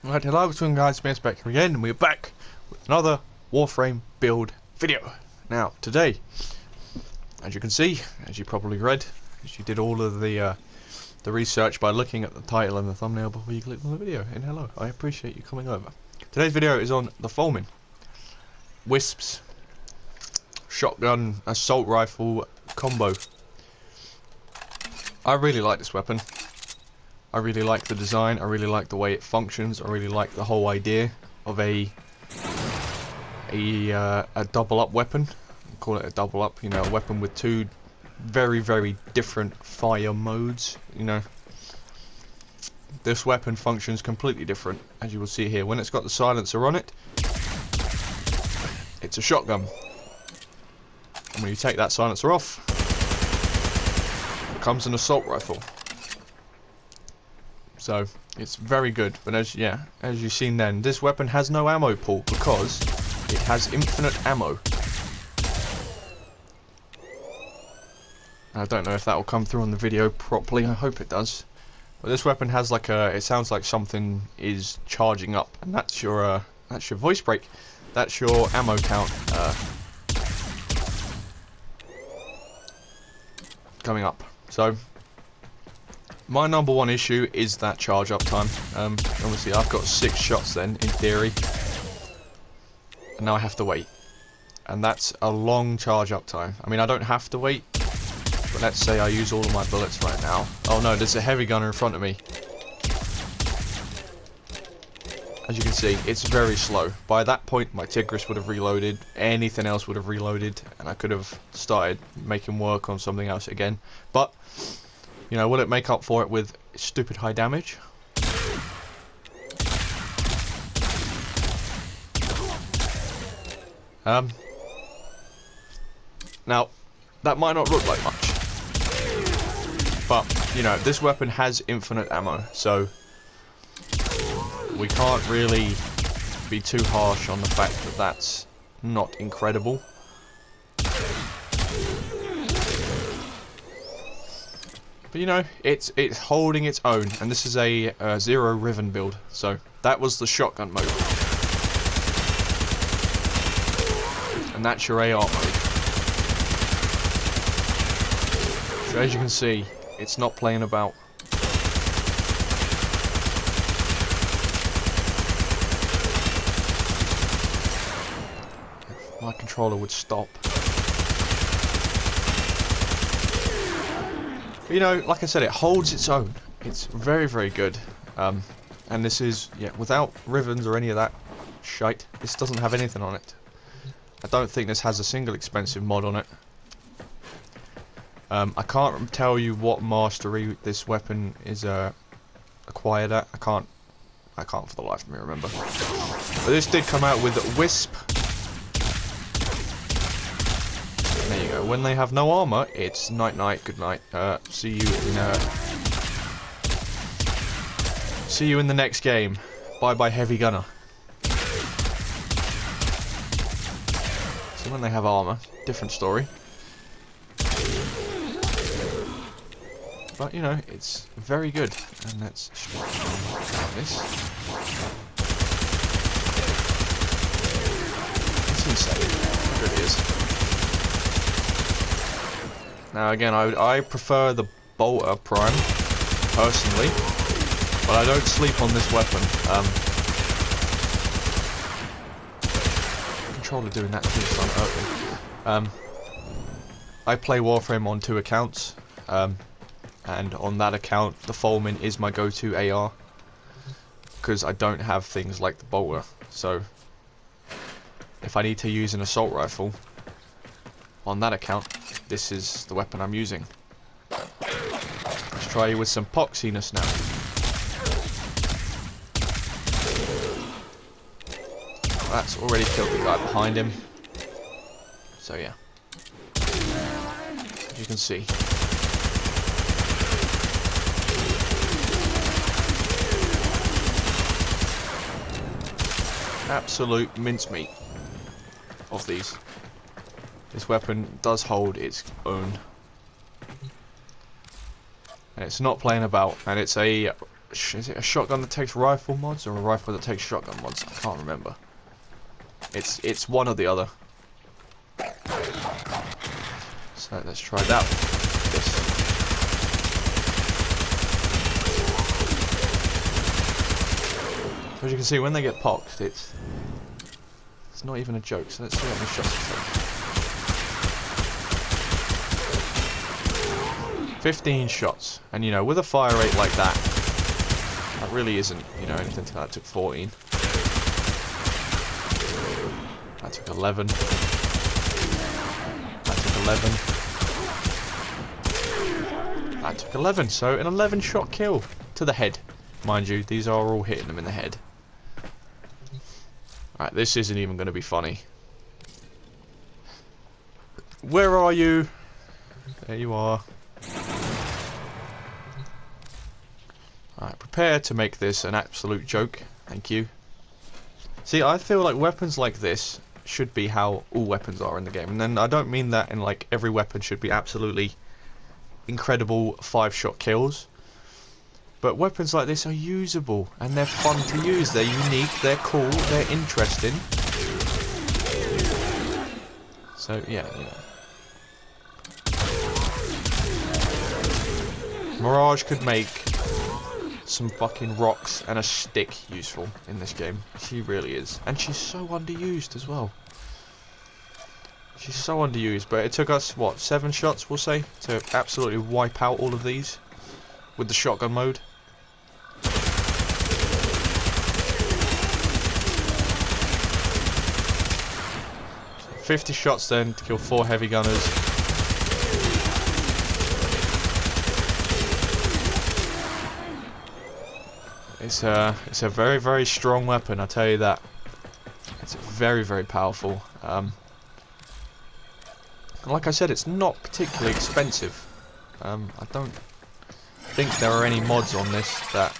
Right, hello guys, it's back here again, and we're back with another Warframe build video. Now, today, as you can see, as you probably read, as you did all of the research by looking at the title and the thumbnail before you clicked on the video, and hello, I appreciate you coming over. Today's video is on the Fulmin, Wispys, shotgun, assault rifle combo. I really like this weapon. I really like the design, I really like the way it functions, I really like the whole idea of a double up weapon. Call it a double up, you know, a weapon with two very, very different fire modes, you know. This weapon functions completely different, as you will see here. When it's got the silencer on it, it's a shotgun. And when you take that silencer off, it becomes an assault rifle. So it's very good, but as you've seen then, this weapon has no ammo pool because it has infinite ammo. I don't know if that will come through on the video properly, I hope it does. But this weapon has like it sounds like something is charging up, and that's your voice break. That's your ammo count coming up. So my number one issue is that charge up time. Obviously I've got 6 shots then, in theory. And now I have to wait. And that's a long charge up time. I mean, I don't have to wait. But let's say I use all of my bullets right now. Oh no, there's a heavy gunner in front of me. As you can see, it's very slow. By that point, my Tigris would have reloaded. Anything else would have reloaded. And I could have started making work on something else again. But you know, will it make up for it with stupid high damage? Now, that might not look like much. But, you know, this weapon has infinite ammo, so we can't really be too harsh on the fact that that's not incredible. But you know, it's holding its own, and this is a zero Riven build, so that was the shotgun mode, and that's your AR mode. So as you can see, it's not playing about. If my controller would stop. But, you know, like I said, it holds its own. It's very, very good. And this is, without rivens or any of that shite, this doesn't have anything on it. I don't think this has a single expensive mod on it. I can't tell you what mastery this weapon is acquired at. I can't for the life of me remember. But this did come out with Wisp. There you go. When they have no armor, it's night night, good night. See you in the next game. Bye bye heavy gunner. So when they have armor, different story. But you know, it's very good. And let's try this. It's insane. It really is. Now again, I prefer the Bolter Prime, personally, but I don't sleep on this weapon. Controller doing that too, so I'm irking. I play Warframe on 2 accounts, and on that account, the Fulmin is my go-to AR, because I don't have things like the Bolter, so if I need to use an assault rifle, on that account, this is the weapon I'm using. Let's try you with some poxiness now. That's already killed the guy behind him. So yeah. As you can see. Absolute mincemeat of these. This weapon does hold its own. And it's not playing about, and it's a is it a shotgun that takes rifle mods or a rifle that takes shotgun mods? I can't remember. It's one or the other. So let's try that. This. So as you can see, when they get pocked, it's not even a joke. So let's see how many shots it takes. 15 shots, and you know, with a fire rate like that, that really isn't, you know, anything. That took 14. That took 11. That took 11. That took 11. So an 11-shot kill to the head, mind you. These are all hitting them in the head. Right, this isn't even going to be funny. Where are you? There you are. Alright, prepare to make this an absolute joke. Thank you. See, I feel like weapons like this should be how all weapons are in the game. And then I don't mean that in like every weapon should be absolutely incredible 5-shot kills. But weapons like this are usable and they're fun to use. They're unique, they're cool, they're interesting. So yeah, you know. Mirage could make some fucking rocks and a stick useful in this game. She really is. And she's so underused as well. She's so underused, but it took us, what, 7 shots, we'll say, to absolutely wipe out all of these with the shotgun mode. So 50 shots then to kill 4 heavy gunners. It's a very, very strong weapon, I tell you that. It's very, very powerful. And like I said, it's not particularly expensive. I don't think there are any mods on this that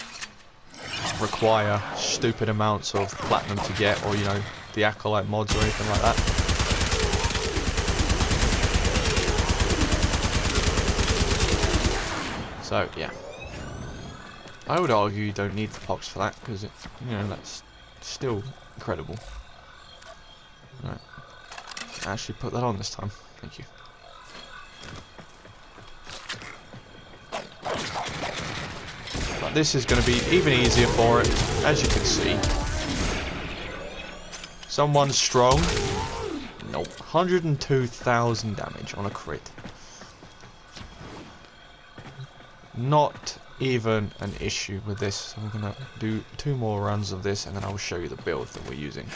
require stupid amounts of platinum to get, or you know, the Acolyte mods or anything like that. So yeah. I would argue you don't need the pops for that, because you know, that's still incredible. Right. I actually put that on this time. Thank you. But this is going to be even easier for it, as you can see. Someone strong. Nope. 102,000 damage on a crit. Not even an issue with this. So we're gonna do 2 more runs of this, and then I will show you the build that we're using.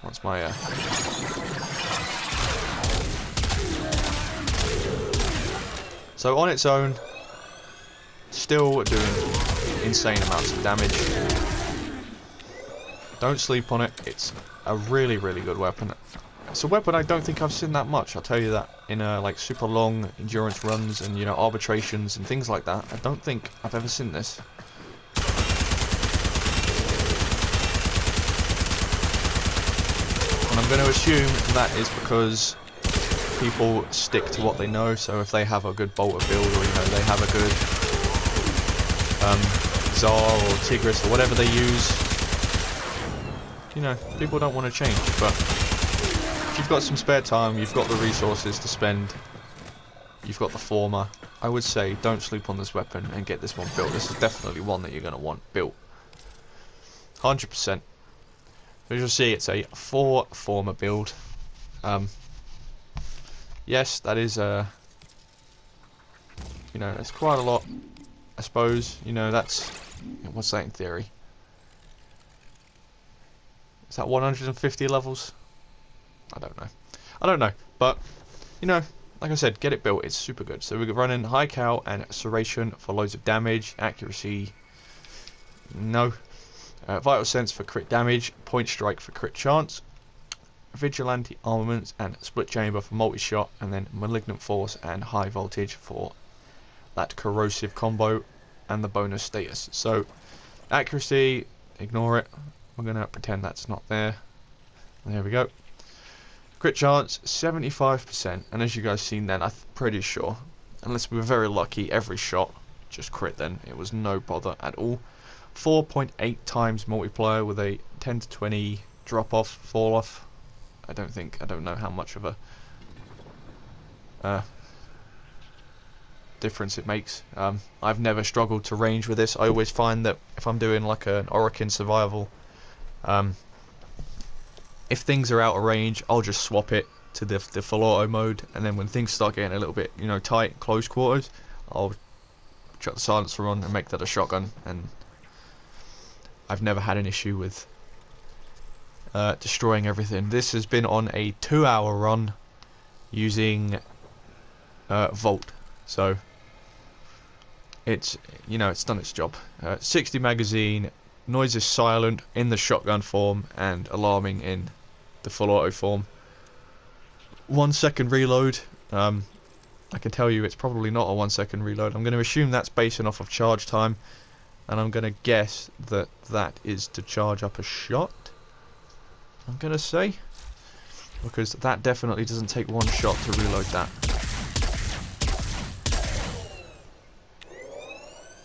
Once my so on its own, still doing insane amounts of damage. Don't sleep on it. It's a really, really good weapon. It's a weapon I don't think I've seen that much, I'll tell you that, in like super long endurance runs and, you know, arbitrations and things like that. I don't think I've ever seen this. And I'm going to assume that is because people stick to what they know, so if they have a good bolter build, or, you know, they have a good Czar or Tigris or whatever they use, you know, people don't want to change, but you've got some spare time, you've got the resources to spend, you've got the former, I would say don't sleep on this weapon and get this one built. This is definitely one that you're going to want built. 100%. As you'll see, it's a 4 former build. Yes, that is you know, it's quite a lot, I suppose. You know, that's, what's that in theory? Is that 150 levels? I don't know, but you know, like I said, get it built. It's super good. So we're running high cal and serration for loads of damage, accuracy, no, vital sense for crit damage, point strike for crit chance, vigilante armaments and split chamber for multi-shot, and then malignant force and high voltage for that corrosive combo and the bonus status. So accuracy, ignore it. We're gonna pretend that's not there. There we go. Crit chance 75%, and as you guys seen then, I'm pretty sure, unless we were very lucky, every shot just crit then. It was no bother at all. 4.8 times multiplier with a 10 to 20 drop off, fall off. I don't know how much of a difference it makes. I've never struggled to range with this. I always find that if I'm doing like an Orokin survival, if things are out of range, I'll just swap it to the full auto mode, and then when things start getting a little bit, you know, tight, close quarters, I'll chuck the silencer on and make that a shotgun, and I've never had an issue with destroying everything. This has been on a 2-hour run using Volt, so it's, you know, it's done its job. 60 magazine, noise is silent in the shotgun form and alarming in the full auto form. 1 second reload. I can tell you it's probably not a 1 second reload. I'm going to assume that's basing off of charge time, and I'm going to guess that that is to charge up a shot, I'm going to say, because that definitely doesn't take 1 shot to reload that.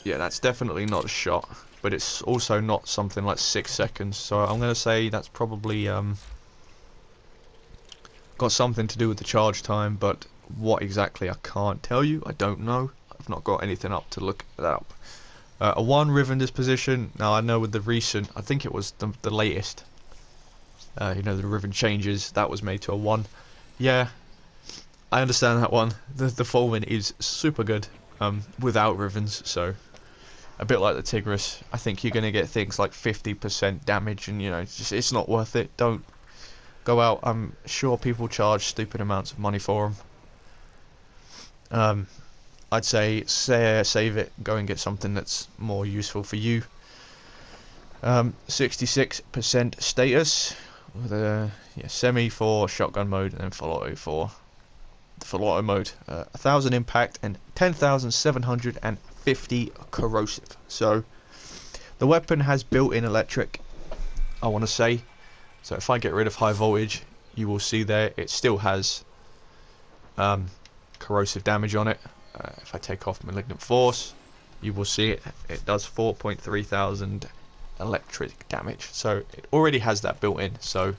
Yeah, that's definitely not a shot, but it's also not something like 6 seconds, so I'm going to say that's probably got something to do with the charge time, but what exactly I can't tell you. I don't know. I've not got anything up to look that up. A 1 Riven disposition. Now I know with the recent, I think it was the latest, you know, the Riven changes, that was made to a 1. Yeah, I understand that one. The Fulmin is super good without Rivens, so a bit like the Tigris. I think you're going to get things like 50% damage, and you know, it's not worth it. Don't go out. I'm sure people charge stupid amounts of money for them. I'd say save it, go and get something that's more useful for you. 66% status with a semi for shotgun mode, and then full auto for the full auto mode. 1000 impact and 10,750 corrosive. So the weapon has built-in electric, I want to say. So if I get rid of high voltage, you will see there it still has corrosive damage on it. If I take off malignant force, you will see it does 4.3 thousand electric damage. So it already has that built in. So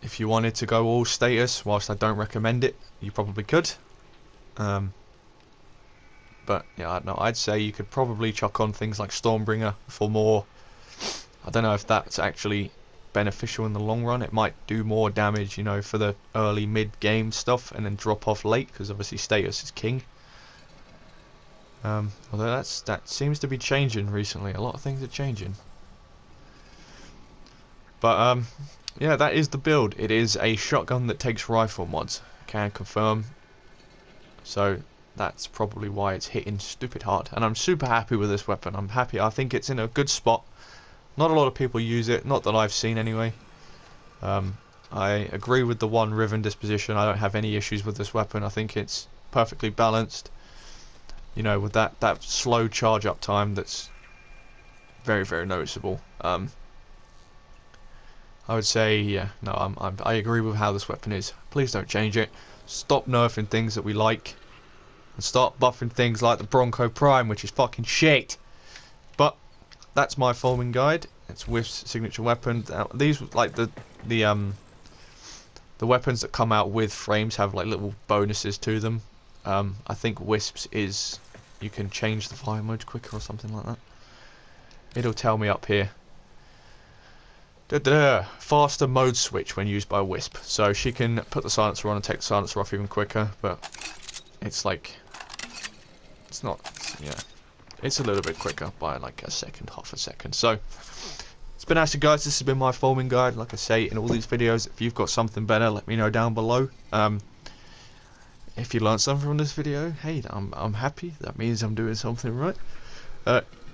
if you wanted to go all status, whilst I don't recommend it, you probably could. But yeah, no, I'd say you could probably chuck on things like Stormbringer for more. I don't know if that's actually beneficial in the long run. It might do more damage, you know, for the early mid-game stuff, and then drop off late, because obviously status is king. Although that seems to be changing recently. A lot of things are changing. But yeah, that is the build. It is a shotgun that takes rifle mods. Can confirm. So that's probably why it's hitting stupid hard, and I'm super happy with this weapon. I'm happy. I think it's in a good spot. Not a lot of people use it, not that I've seen anyway. I agree with the 1 Riven disposition. I don't have any issues with this weapon. I think it's perfectly balanced, you know, with that slow charge up time that's very, very noticeable. I would say, yeah, no, I agree with how this weapon is. Please don't change it. Stop nerfing things that we like, and start buffing things like the Bronco Prime, which is fucking shit. But that's my Fulmin guide. It's Wisp's signature weapon. These, like the weapons that come out with frames, have like little bonuses to them. I think Wisp's is, you can change the fire mode quicker or something like that. It'll tell me up here. Faster mode switch when used by Wisp. So she can put the silencer on and take the silencer off even quicker, but it's like, it's not, yeah, it's a little bit quicker by like a second, half a second. So it's been Asher, guys. This has been my Fulmin guide. Like I say in all these videos, if you've got something better, let me know down below. If you learned something from this video, hey, I'm happy. That means I'm doing something right.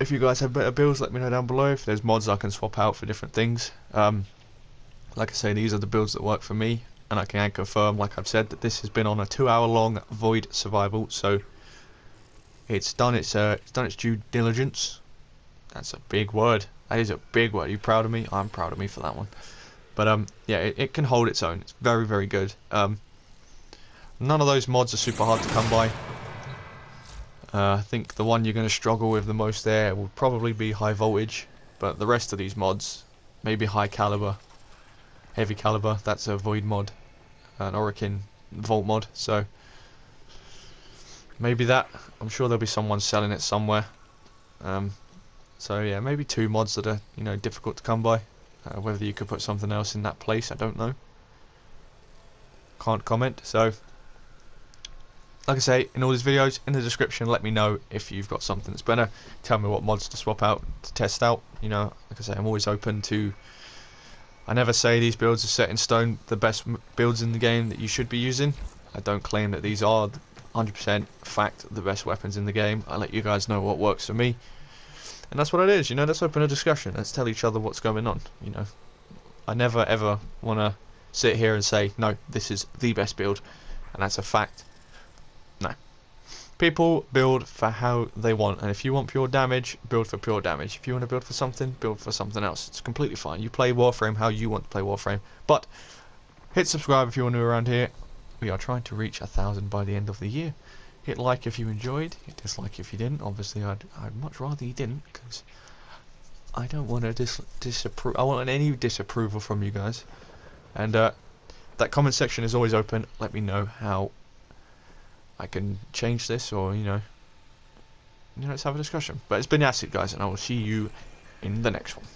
If you guys have better builds, let me know down below. If there's mods I can swap out for different things. Like I say, these are the builds that work for me, and I can confirm, like I've said, that this has been on a 2-hour-long void survival. So it's done its due diligence. That's a big word. That is a big word. Are you proud of me? I'm proud of me for that one. But yeah, it can hold its own. It's very, very good. None of those mods are super hard to come by. I think the one you're going to struggle with the most there will probably be high voltage, but the rest of these mods, maybe high caliber, heavy caliber, that's a void mod, an Orokin vault mod, so maybe that. I'm sure there'll be someone selling it somewhere. So yeah, maybe 2 mods that are, you know, difficult to come by. Whether you could put something else in that place, I don't know. Can't comment. So, like I say, in all these videos, in the description, let me know if you've got something that's better. Tell me what mods to swap out, to test out. You know, like I say, I'm always open to... I never say these builds are set in stone, the best builds in the game that you should be using. I don't claim that these are 100% fact the best weapons in the game. I let you guys know what works for me. And that's what it is, you know, let's open a discussion. Let's tell each other what's going on, you know. I never ever want to sit here and say, no, this is the best build, and that's a fact. No. People build for how they want, and if you want pure damage, build for pure damage. If you want to build for something, build for something else. It's completely fine. You play Warframe how you want to play Warframe. But, hit subscribe if you're new around here. We are trying to reach 1,000 by the end of the year. Hit like if you enjoyed, hit dislike if you didn't. Obviously, I'd much rather you didn't, because I don't want to disapprove. I want any disapproval from you guys. And that comment section is always open. Let me know how I can change this, or you know, let's have a discussion. But it's been Acid, guys, and I will see you in the next one.